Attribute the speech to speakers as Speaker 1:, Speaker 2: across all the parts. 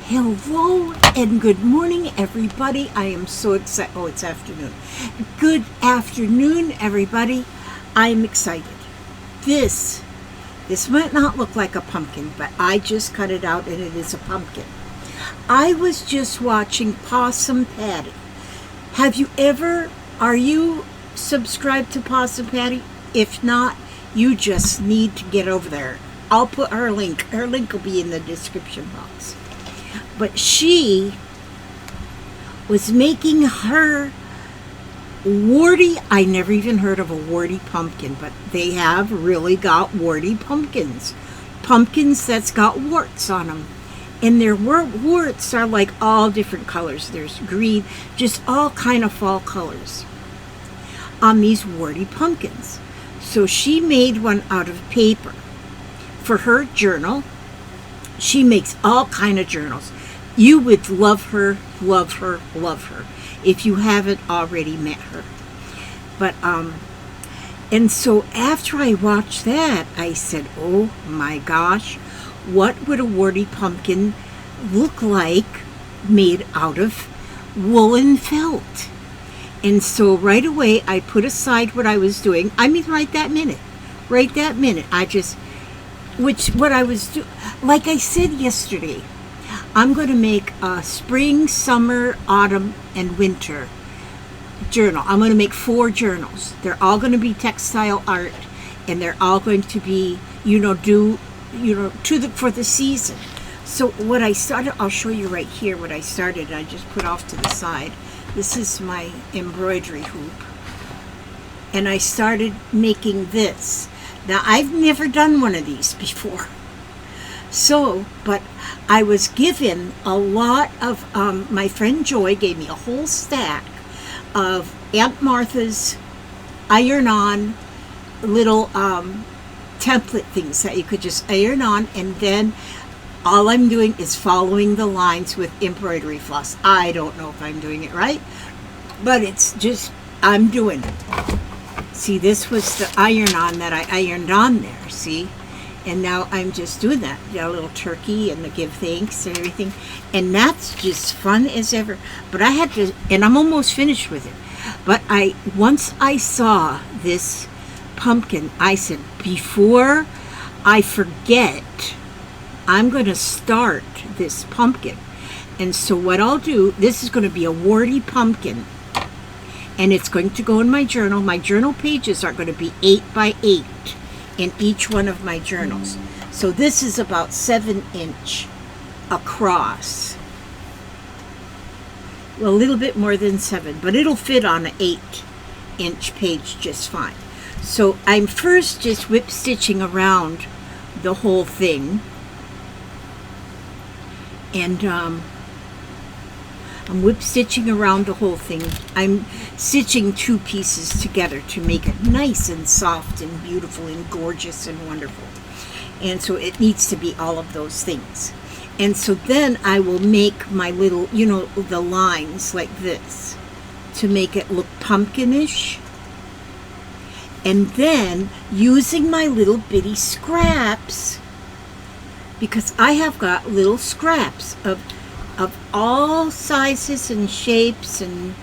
Speaker 1: Hello and good morning, everybody. I am so excited. Oh, it's afternoon. Good afternoon, everybody. I'm excited. This might not look like a pumpkin, but I just cut it out and it is a pumpkin. I was just watching Possum Patty. Are you subscribed to Possum Patty? If not, you just need to get over there. I'll put her link. Her link will be in the description box. But she was making her warty. I never even heard of a warty pumpkin, but they have really got warty pumpkins. Pumpkins that's got warts on them. And their warts are like all different colors. There's green, just all kind of fall colors on these warty pumpkins. So she made one out of paper for her journal. She makes all kind of journals. You would love her, love her, love her if you haven't already met her. But and so after I watched that, I said, oh my gosh, what would a warty pumpkin look like made out of woolen felt? And so right away I put aside what I was doing. I mean, right that minute, what I was doing, like I said yesterday, I'm going to make a spring, summer, autumn, and winter journal. I'm going to make 4 journals. They're all going to be textile art, and they're all going to be, for the season. So what I started, I'll show you right here what I started. I just put off to the side. This is my embroidery hoop. And I started making this. Now, I've never done one of these before. But I was given a lot of, my friend Joy gave me a whole stack of Aunt Martha's iron-on little template things that you could just iron on, and then all I'm doing is following the lines with embroidery floss. I don't know if I'm doing it right, but it's just, I'm doing it. See, this was the iron-on that I ironed on there, see? And now I'm just doing that. A little turkey and the give thanks and everything. And that's just fun as ever. But I had to, and I'm almost finished with it. But once I saw this pumpkin, I said, before I forget, I'm going to start this pumpkin. And so what I'll do, this is going to be a warty pumpkin. And it's going to go in my journal. My journal pages are going to be 8 by 8 in each one of my journals. So this is about 7-inch across. Well, a little bit more than 7, but it'll fit on an 8-inch page just fine. So I'm first just whip stitching around the whole thing. And I'm whip stitching around the whole thing. I'm stitching 2 pieces together to make it nice and soft and beautiful and gorgeous and wonderful. And so it needs to be all of those things. And so then I will make my little, the lines like this to make it look pumpkinish. And then using my little bitty scraps, because I have got little scraps of all sizes and shapes and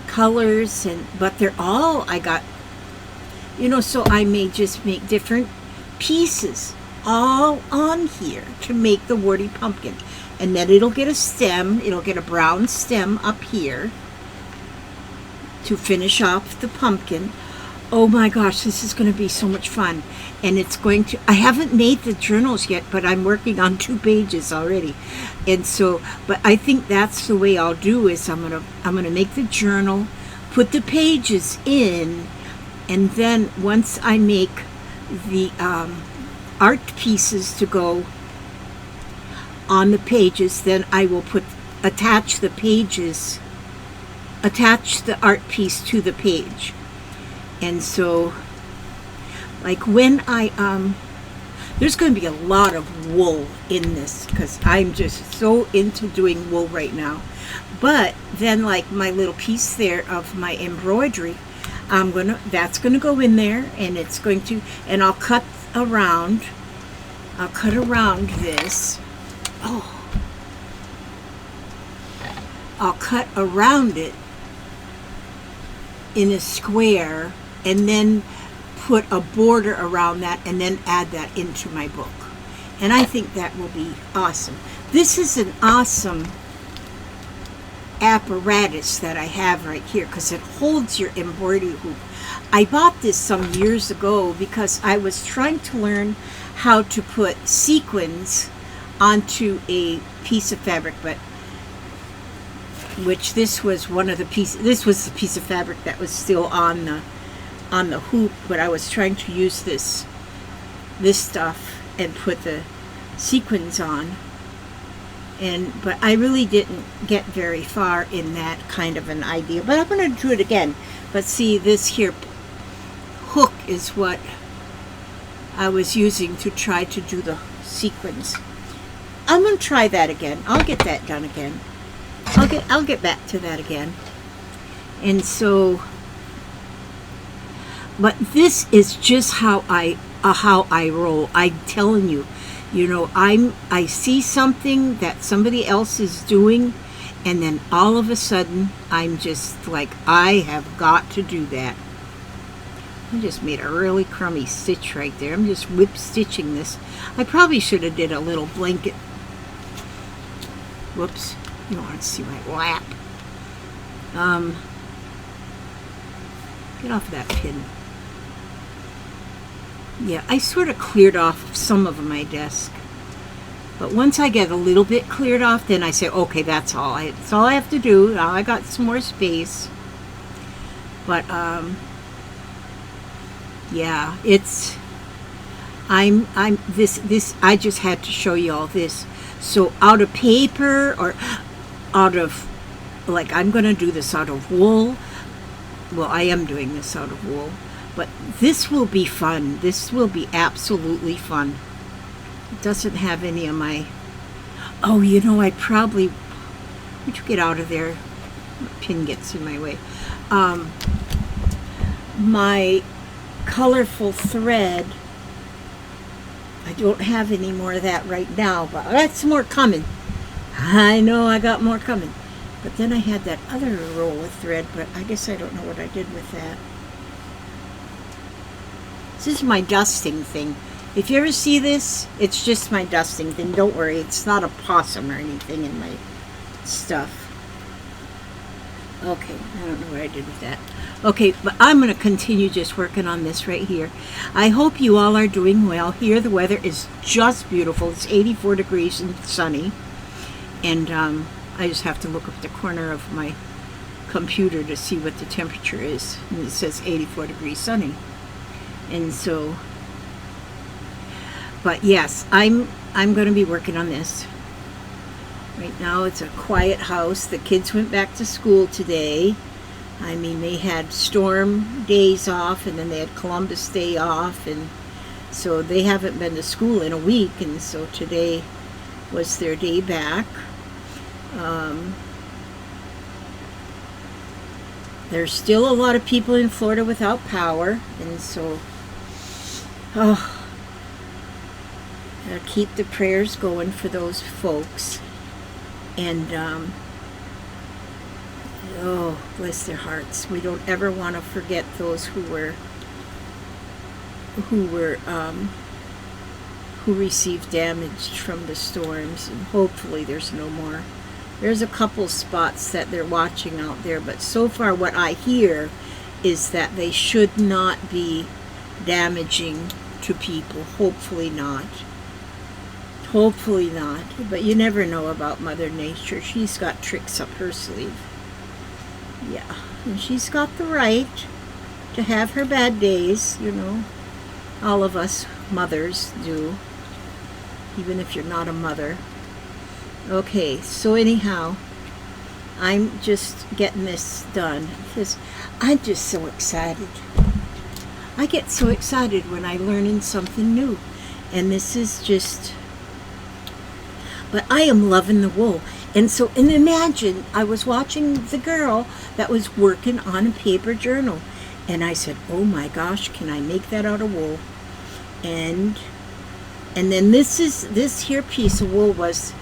Speaker 1: colors, but they're all, I got, so I may just make different pieces all on here to make the warty pumpkin. And then it'll get a stem, it'll get a brown stem up here to finish off the pumpkin. Oh my gosh, this is going to be so much fun. And it's going to, I haven't made the journals yet, but I'm working on 2 pages already. And so, but I think that's the way I'll do is I'm going to make the journal, put the pages in, and then once I make the art pieces to go on the pages, then I will attach the art piece to the page. And so, like when there's going to be a lot of wool in this because I'm just so into doing wool right now. But then like my little piece there of my embroidery, that's going to go in there, and and I'll cut around this. Oh, I'll cut around it in a square and then put a border around that and then add that into my book. And I think that will be awesome. This is an awesome apparatus that I have right here because it holds your embroidery hoop. I bought this some years ago because I was trying to learn how to put sequins onto a piece of fabric, but which this was one of the pieces. This was the piece of fabric that was still on the hoop, but I was trying to use this stuff and put the sequins on. But I really didn't get very far in that kind of an idea. But I'm going to do it again. But see, this here hook is what I was using to try to do the sequins. I'm going to try that again. I'll get that done again. I'll get back to that again. And so, but this is just how I roll. I'm telling you. You know, I see something that somebody else is doing, and then all of a sudden, I'm just like, I have got to do that. I just made a really crummy stitch right there. I'm just whip stitching this. I probably should have did a little blanket. Whoops, you don't want to see my lap. Get off that pin. Yeah, I sort of cleared off some of my desk. But once I get a little bit cleared off, then I say, okay, that's all I have to do. Now I got some more space. But, yeah, it's, I just had to show you all this. So out of paper or out of, like, I'm going to do this out of wool. Well, I am doing this out of wool. But this will be fun. This will be absolutely fun. It doesn't have any of my... Oh, you know, I probably... Would you get out of there? My pin gets in my way. My colorful thread, I don't have any more of that right now, but that's more coming. I know I got more coming. But then I had that other roll of thread, but I guess I don't know what I did with that. This is my dusting thing. If you ever see this, it's just my dusting thing. Don't worry, it's not a possum or anything in my stuff. Okay, I don't know what I did with that. Okay, but I'm going to continue just working on this right here. I hope you all are doing well. Here the weather is just beautiful. It's 84 degrees and sunny. And I just have to look up the corner of my computer to see what the temperature is. And it says 84 degrees sunny. And so, but yes, I'm going to be working on this. Right now it's a quiet house. The kids went back to school today. I mean, they had storm days off, and then they had Columbus Day off, and so they haven't been to school in a week, and so today was their day back. There's still a lot of people in Florida without power, and so keep the prayers going for those folks. And oh, bless their hearts. We don't ever want to forget those who received damage from the storms, and hopefully there's no more. There's a couple spots that they're watching out there, but so far what I hear is that they should not be damaging to people. Hopefully not. Hopefully not. But you never know about Mother Nature. She's got tricks up her sleeve. Yeah. And she's got the right to have her bad days, you know. All of us mothers do. Even if you're not a mother. Okay, so anyhow, I'm just getting this done because I'm just so excited. I get so excited when I'm learning something new. And this is just... But I am loving the wool. And so, and imagine, I was watching the girl that was working on a paper journal. And I said, oh my gosh, can I make that out of wool? And then this here piece of wool was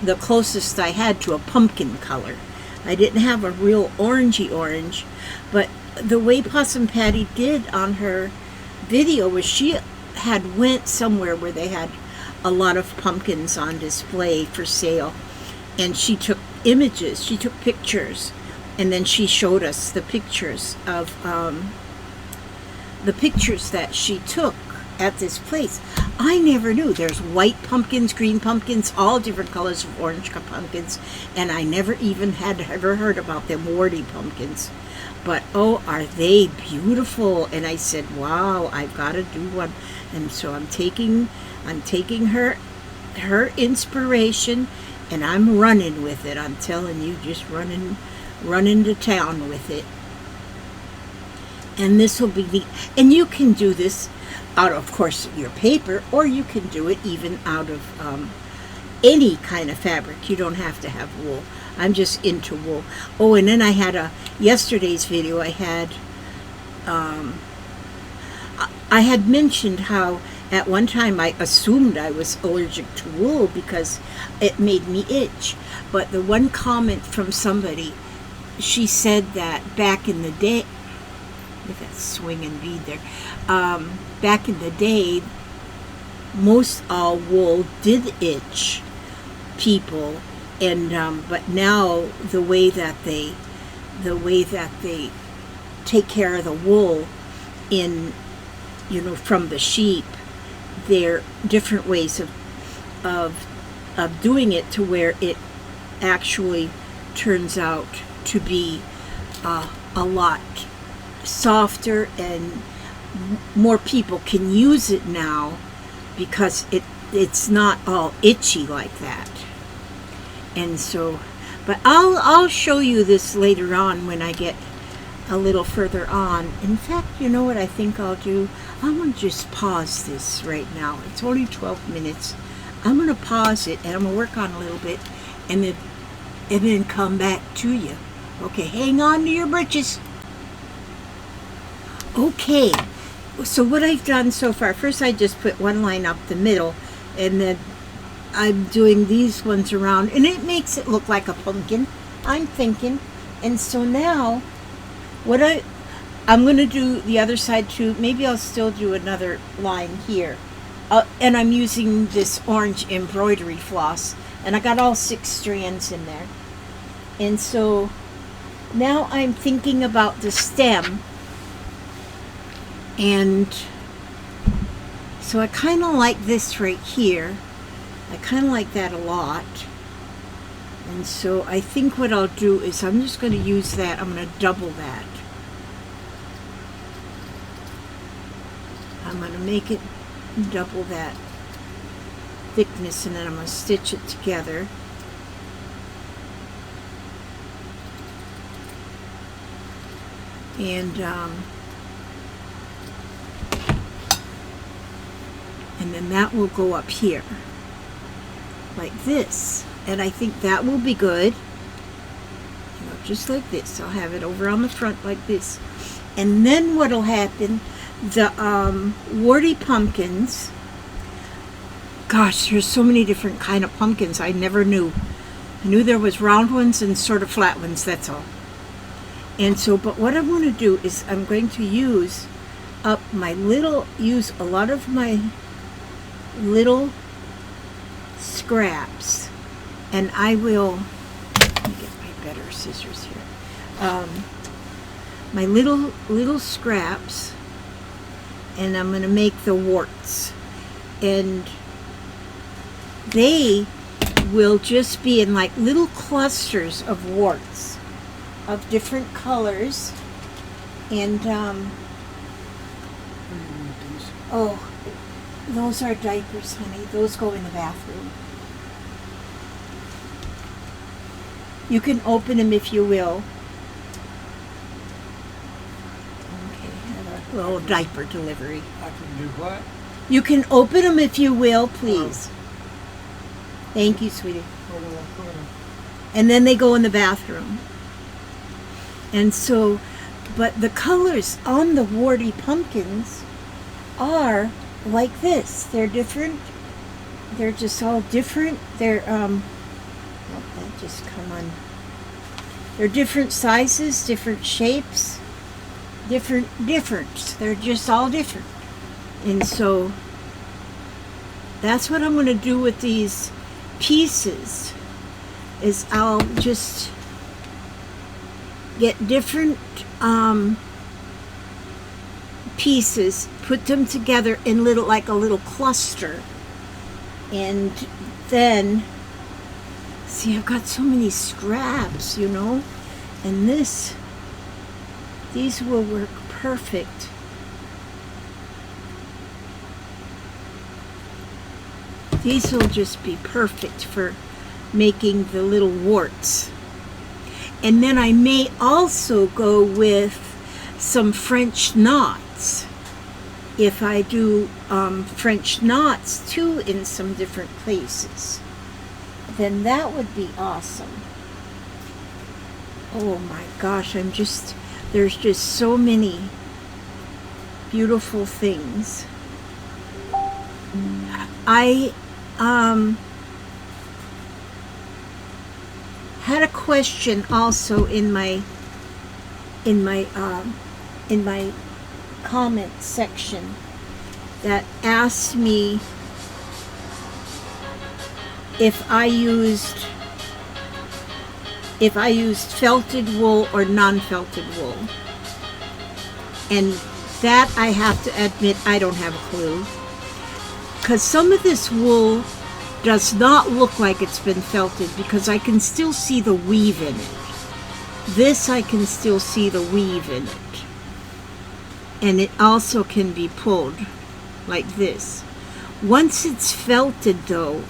Speaker 1: the closest I had to a pumpkin color. I didn't have a real orangey orange, but the way Possum Patty did on her video was she had went somewhere where they had a lot of pumpkins on display for sale, and she took images, she took pictures, and then she showed us the pictures of the pictures that she took at this place. I never knew there's white pumpkins, green pumpkins, all different colors of orange pumpkins, and I never even had ever heard about them warty pumpkins. But oh, are they beautiful? And I said, wow, I've got to do one. And so I'm taking her inspiration, and I'm running with it. I'm telling you, just running to town with it. And this will be neat. And you can do this out of course, your paper, or you can do it even out of any kind of fabric. You don't have to have wool. I'm just into wool. Oh, and then I had yesterday's video, I had mentioned how at one time I assumed I was allergic to wool because it made me itch. But the one comment from somebody, she said that back in the day, with that swinging bead there, back in the day, most all wool did itch people, and but now the way that they take care of the wool in, you know, from the sheep, there are different ways of doing it to where it actually turns out to be a lot softer, and more people can use it now because it's not all itchy like that. And so, but I'll show you this later on when I get a little further on. In fact, you know what I think I'll do? I'm going to just pause this right now. It's only 12 minutes. I'm going to pause it, and I'm going to work on a little bit, and then come back to you. Okay, hang on to your britches. Okay, so what I've done so far, first I just put one line up the middle, and then I'm doing these ones around, and it makes it look like a pumpkin, I'm thinking. And so now, what I'm going to do the other side too. Maybe I'll still do another line here. And I'm using this orange embroidery floss, and I got all 6 strands in there. And so now I'm thinking about the stem, and so I kind of like this right here. I kind of like that a lot. And so I think what I'll do is I'm just going to use that. I'm going to double that. I'm going to make it double that thickness, and then I'm going to stitch it together. And then that will go up here like this, and I think that will be good. You know, just like this. I'll have it over on the front like this. And then what'll happen, the warty pumpkins, gosh, there's so many different kind of pumpkins. I never knew. I knew there was round ones and sort of flat ones, that's all. And so, but what I'm going to do is I'm going to use a lot of my little scraps, and I will, let me get my better scissors here, my little scraps, and I'm going to make the warts, and they will just be in like little clusters of warts of different colors. And oh, those are diapers, honey. Those go in the bathroom. You can open them if you will. Okay, have a little diaper delivery.
Speaker 2: I can do what?
Speaker 1: You can open them if you will, please. Thank you, sweetie. And then they go in the bathroom. And so, but the colors on the warty pumpkins are like this. They're different. They're just all different. They're, oh, that just come on. They're different sizes, different shapes, different. They're just all different. And so that's what I'm going to do with these pieces, is I'll just get different pieces, put them together in like a little cluster, and then see, I've got so many scraps, you know, and these will work perfect. These will just be perfect for making the little warts. And then I may also go with some French knots. If I do French knots too in some different places, then that would be awesome. Oh my gosh, there's just so many beautiful things. I had a question also in my comment section that asked me if I used felted wool or non-felted wool, and that I have to admit I don't have a clue, because some of this wool does not look like it's been felted, because I can still see the weave in it. This I can still see the weave in it. And it also can be pulled like this. Once it's felted though,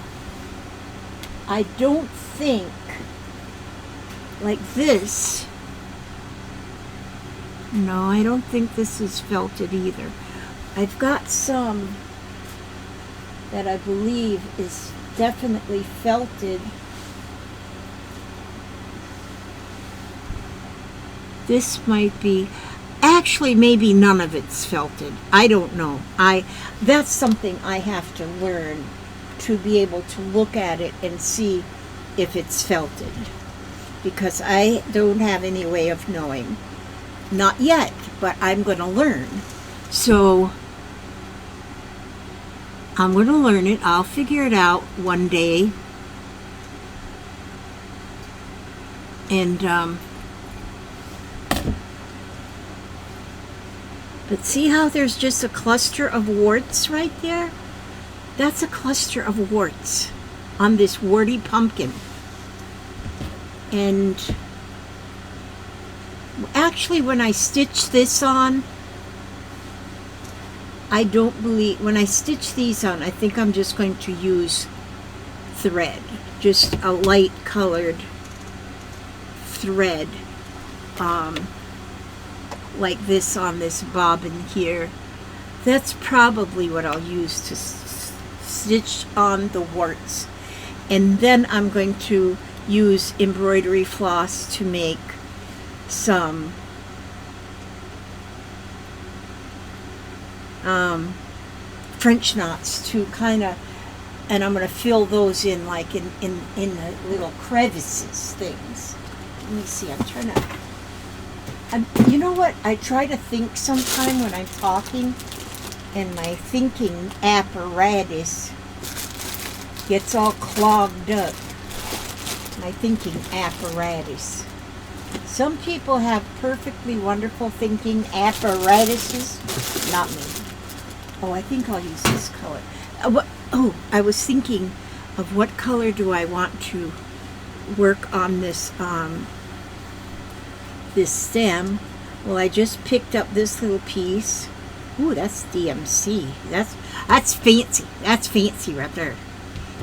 Speaker 1: I don't think, like this, no, I don't think this is felted either. I've got some that I believe is definitely felted. This might be, actually maybe none of it's felted. I don't know. That's something I have to learn, to be able to look at it and see if it's felted, because I don't have any way of knowing. Not yet, but I'm going to learn. So I'm going to learn it. I'll figure it out one day. And but see how there's just a cluster of warts right there? That's a cluster of warts on this warty pumpkin. And actually, when I stitch this on, when I stitch these on, I think I'm just going to use thread, just a light colored thread, like this on this bobbin here. That's probably what I'll use to stitch on the warts. And then I'm going to use embroidery floss to make some French knots to kind of, and I'm going to fill those in like in the little crevices things. Let me see, I'm trying to, you know what, I try to think sometime when I'm talking, and my thinking apparatus gets all clogged up. My thinking apparatus. Some people have perfectly wonderful thinking apparatuses. Not me. Oh, I think I'll use this color. I was thinking of what color do I want to work on this this stem. Well, I just picked up this little piece. Ooh, that's DMC. That's fancy. That's fancy right there.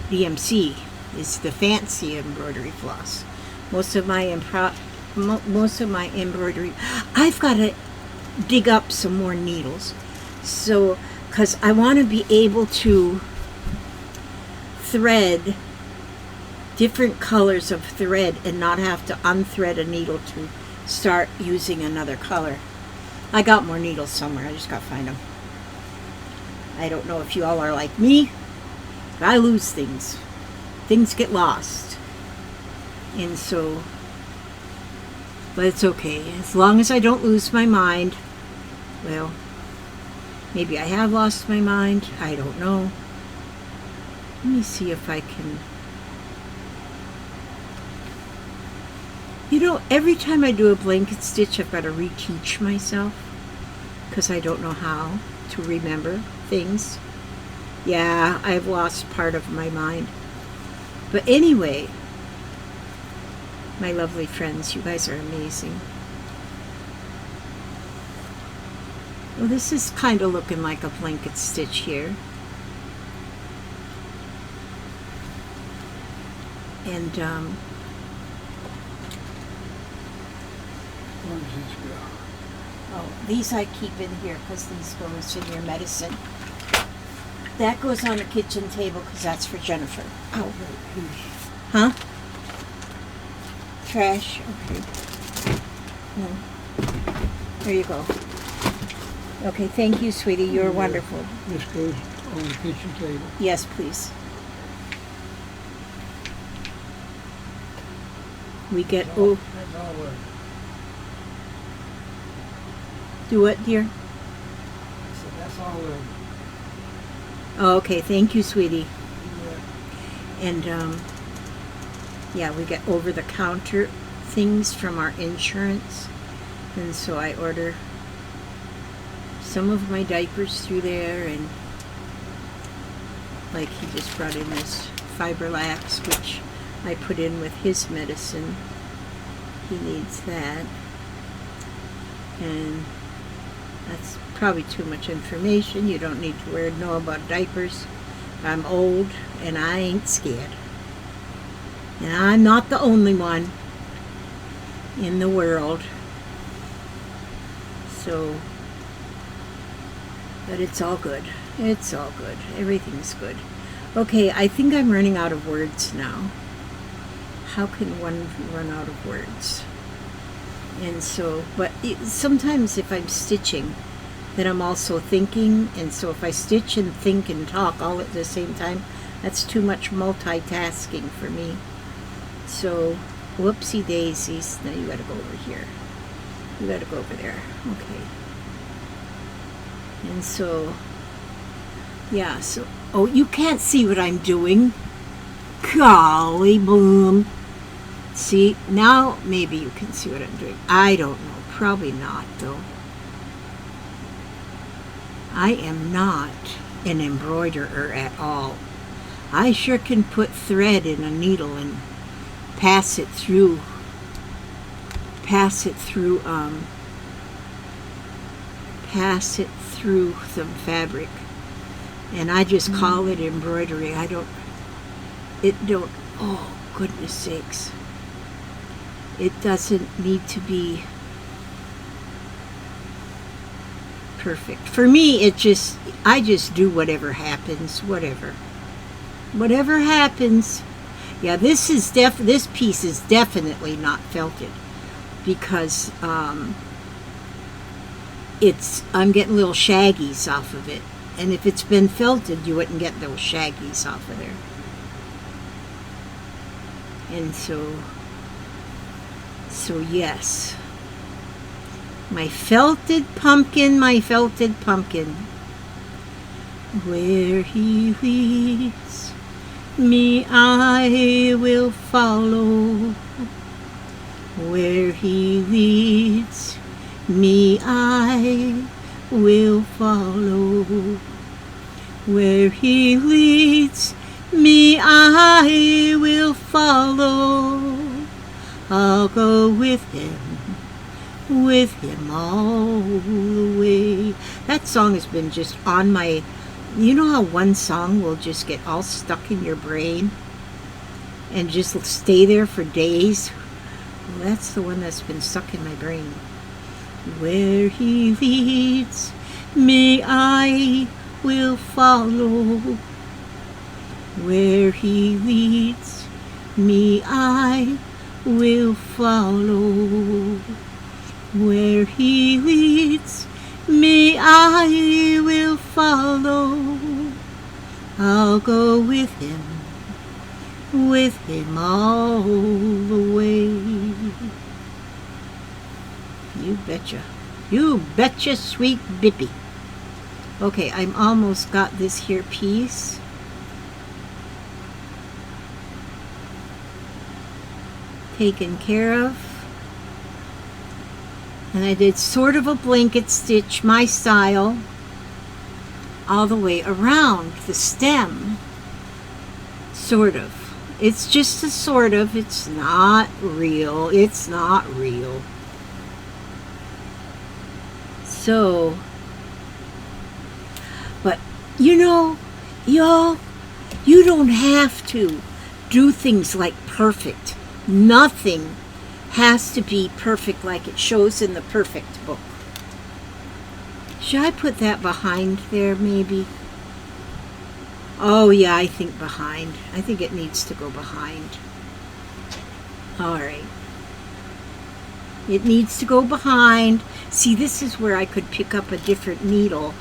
Speaker 1: DMC is the fancy embroidery floss. Most of my embroidery. I've got to dig up some more needles, so because I want to be able to thread different colors of thread and not have to unthread a needle to start using another color. I got more needles somewhere. I just got to find them. I don't know if you all are like me, but I lose things. Things get lost. And so But it's okay. As long as I don't lose my mind. Well, maybe I have lost my mind. I don't know. Let me see if I can... You know, every time I do a blanket stitch, I've got to reteach myself because I don't know how to remember things. Yeah, I've lost part of my mind. But anyway, my lovely friends, you guys are amazing. Well, this is kind of looking like a blanket stitch here. And,
Speaker 2: Where does this go?
Speaker 1: oh, these I keep in here because these goes in your medicine. That goes on the kitchen table because that's for Jennifer. Oh. Huh? Trash? Okay. No. There you go. Okay, thank you, sweetie. You're wonderful.
Speaker 2: This goes on the kitchen table.
Speaker 1: Yes, please. We get... Oh,
Speaker 2: That's all of it.
Speaker 1: do what, dear?
Speaker 2: I said, that's all of it.
Speaker 1: Oh, okay, thank you, sweetie.
Speaker 2: Yeah.
Speaker 1: And, yeah, we get over-the-counter things from our insurance. And so I order some of my diapers through there, and like he just brought in this Fiberlax, which I put in with his medicine. He needs that. And that's probably too much information. You don't need to know about diapers. I'm old and I ain't scared. And I'm not the only one in the world. So, but it's all good. It's all good. Everything's good. Okay, I think I'm running out of words now. How can one run out of words? And so, but sometimes if I'm stitching, then I'm also thinking, and so if I stitch and think and talk all at the same time, that's too much multitasking for me. So, whoopsie daisies. Now you gotta go over here. You gotta go over there. Okay. And so, yeah, so, oh, you can't see what I'm doing. Golly boom. See, now maybe you can see what I'm doing. I don't know. Probably not, though. I am not an embroiderer at all. I sure can put thread in a needle and pass it through some fabric. And I just call it embroidery. Oh, goodness sakes. It doesn't need to be perfect. For me, I just do whatever happens, whatever happens. Yeah, this piece is definitely not felted because I'm getting little shaggies off of it. And if it's been felted, you wouldn't get those shaggies off of there. And so yes. My felted pumpkin. Where he leads me, I will follow. Where he leads me, I will follow. Where he leads me, I will follow. I'll go with him all the way. That song has been just on my... You know how one song will just get all stuck in your brain and just stay there for days? Well, that's the one that's been stuck in my brain. Where he leads me, I will follow. Where he leads me, I will follow. Where he leads me, I will follow. I'll go with him all the way. betcha. You betcha, sweet bippy. Okay, I'm almost got this here piece. Taken care of. And I did sort of a blanket stitch, my style, all the way around the stem. Sort of. It's just a sort of. It's not real. It's not real. So, but you know, y'all, you don't have to do things like perfect. Nothing has to be perfect like it shows in the perfect book. Should I put that behind there maybe? Oh yeah, I think behind. I think it needs to go behind. Alright. It needs to go behind. See, this is where I could pick up a different needle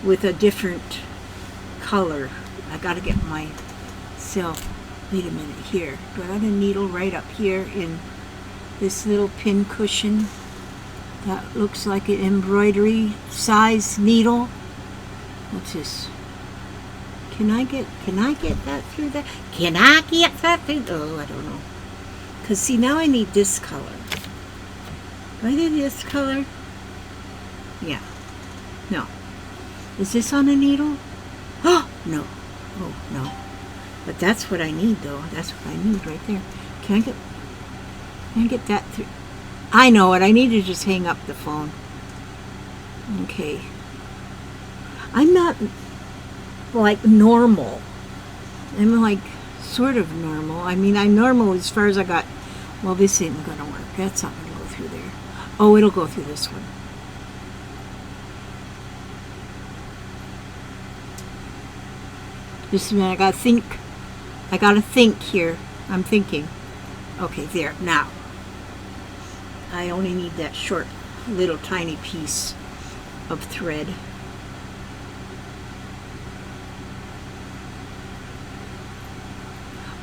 Speaker 1: with a different color. I gotta get myself. Wait a minute here. Do I got a needle right up here in this little pin cushion? That looks like an embroidery size needle. What's this? Can I get that through there? Can I get that through? Oh, I don't know. Because see, now I need this color. Do I need this color? Yeah. No. Is this on a needle? Oh, no. Oh, no. But that's what I need, though. That's what I need right there. Can I get that through? I know it. I need to just hang up the phone. Okay. I'm not like normal. I'm like sort of normal. I mean, I'm normal as far as I got. Well, this ain't gonna work. That's not gonna go through there. Oh, it'll go through this one. Just a minute. I gotta think here. I'm thinking. Okay, there. Now. I only need that short, little tiny piece of thread.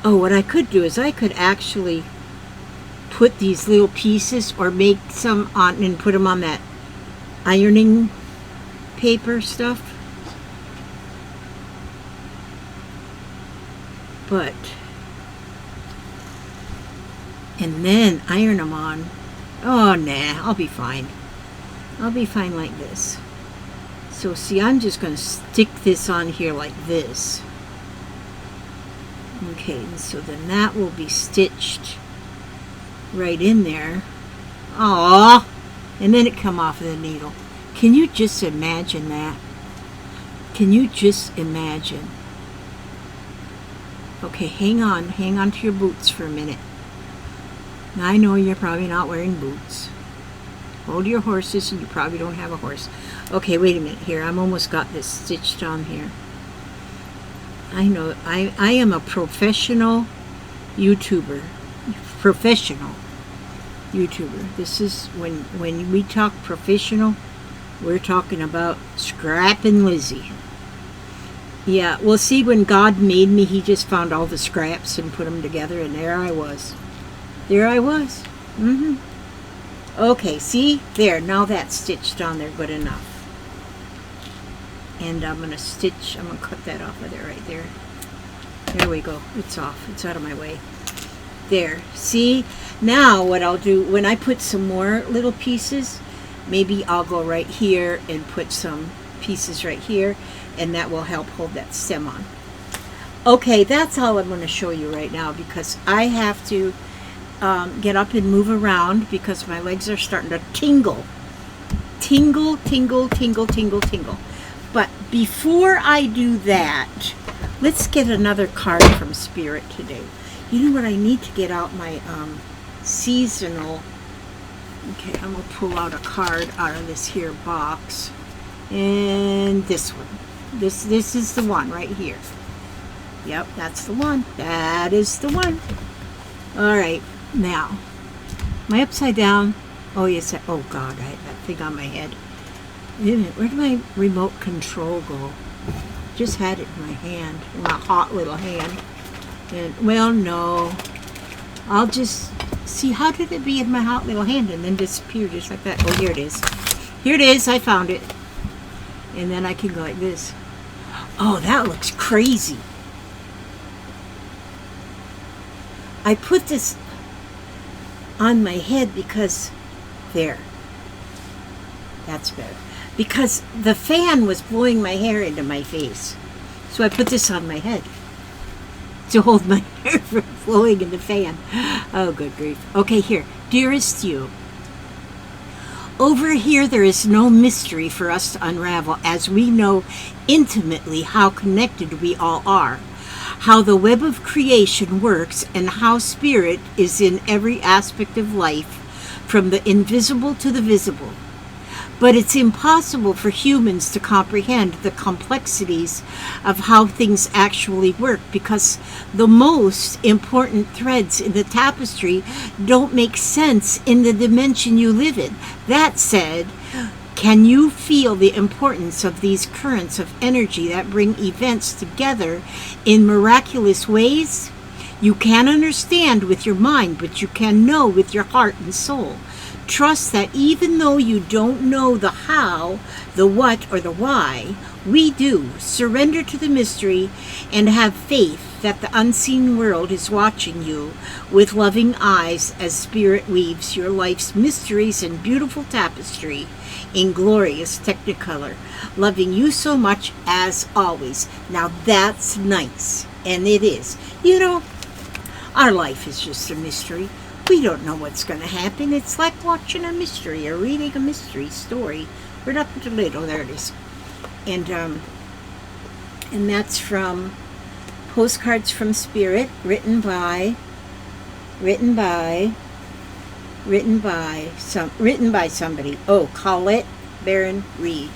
Speaker 1: Oh, what I could do is I could actually put these little pieces or make some on and put them on that ironing paper stuff. But, and then iron them on. Oh, nah, I'll be fine. I'll be fine like this. So, see, I'm just going to stick this on here like this. Okay, and so then that will be stitched right in there. Aww! And then it come off of the needle. Can you just imagine that? Can you just imagine? Okay, hang on to your boots for a minute. Now, I know you're probably not wearing boots. Hold your horses, and you probably don't have a horse. Okay, wait a minute here. I'm almost got this stitched on here. I know. I am a professional YouTuber. Professional YouTuber. This is when we talk professional, we're talking about Scrap and Lizzie. Yeah, well, see, when God made me, He just found all the scraps and put them together, and there I was. There I was. Okay, see? There, now that's stitched on there good enough. And I'm going to cut that off of there right there. There we go. It's off. It's out of my way. There. See? Now what I'll do, when I put some more little pieces, maybe I'll go right here and put some pieces right here, and that will help hold that stem on. Okay, that's all I'm going to show you right now, because I have to get up and move around because my legs are starting to tingle. Tingle, tingle, tingle, tingle, tingle. But before I do that, let's get another card from Spirit today. You know what? I need to get out my seasonal. Okay, I'm going to pull out a card out of this here box. And this one. This is the one right here. Yep, that's the one. That is the one. All right, now, my upside down. Oh, yes. Oh, God, I had that thing on my head. Wait a minute, where did my remote control go? Just had it in my hand, in my hot little hand. And, well, no. I'll just see, how did it be in my hot little hand and then disappear just like that? Oh, here it is. Here it is. I found it. And then I can go like this. Oh, that looks crazy. I put this on my head because, there. That's better. Because the fan was blowing my hair into my face. So I put this on my head to hold my hair from flowing in the fan. Oh, good grief. Okay, here. Dearest you, over here there is no mystery for us to unravel, as we know intimately how connected we all are, how the web of creation works, and how spirit is in every aspect of life, from the invisible to the visible. But it's impossible for humans to comprehend the complexities of how things actually work, because the most important threads in the tapestry don't make sense in the dimension you live in. That said, can you feel the importance of these currents of energy that bring events together in miraculous ways? You can't understand with your mind, but you can know with your heart and soul. Trust that even though you don't know the how, the what, or the why, we do. Surrender to the mystery and have faith that the unseen world is watching you with loving eyes as spirit weaves your life's mysteries in beautiful tapestry in glorious technicolor. Loving you so much as always. Now that's nice, and it is. You know, our life is just a mystery. We don't know what's going to happen. It's like watching a mystery or reading a mystery story. Right up to the lid. Oh, there it is. And that's from Postcards from Spirit, written by somebody. Oh, Colette Baron Reed.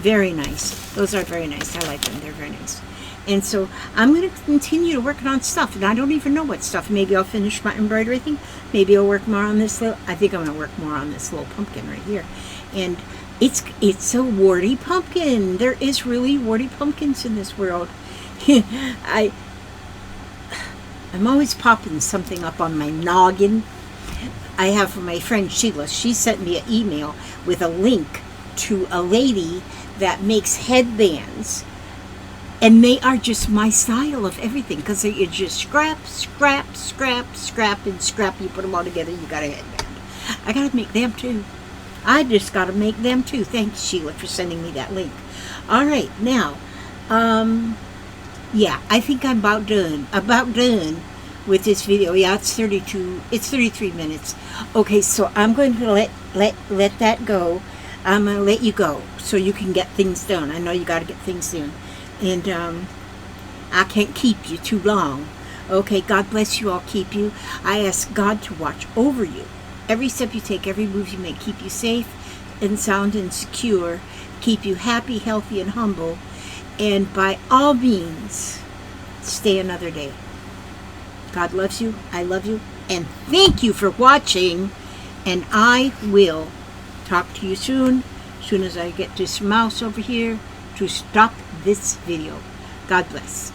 Speaker 1: Very nice. Those are very nice. I like them. They're very nice. And so I'm going to continue to work on stuff, and I don't even know what stuff. Maybe I'll finish my embroidery thing. Maybe I'll work more on this little, I think I'm going to work more on this little pumpkin right here. And it's a warty pumpkin. There is really warty pumpkins in this world. I'm always popping something up on my noggin. I have from my friend Sheila. She sent me an email with a link to a lady that makes headbands. And they are just my style of everything, because you just scrap, and scrap. You put them all together, you got a headband. I got to make them too. I just got to make them too. Thanks, Sheila, for sending me that link. All right, now, yeah, I think I'm about done with this video. Yeah, it's 33 minutes. Okay, so I'm going to let that go. I'm going to let you go so you can get things done. I know you got to get things done. And I can't keep you too long. Okay, God bless you, I'll keep you. I ask God to watch over you. Every step you take, every move you make, keep you safe and sound and secure, keep you happy, healthy, and humble. And by all means, stay another day. God loves you, I love you, and thank you for watching. And I will talk to you soon as I get this mouse over here to stop this video. God bless.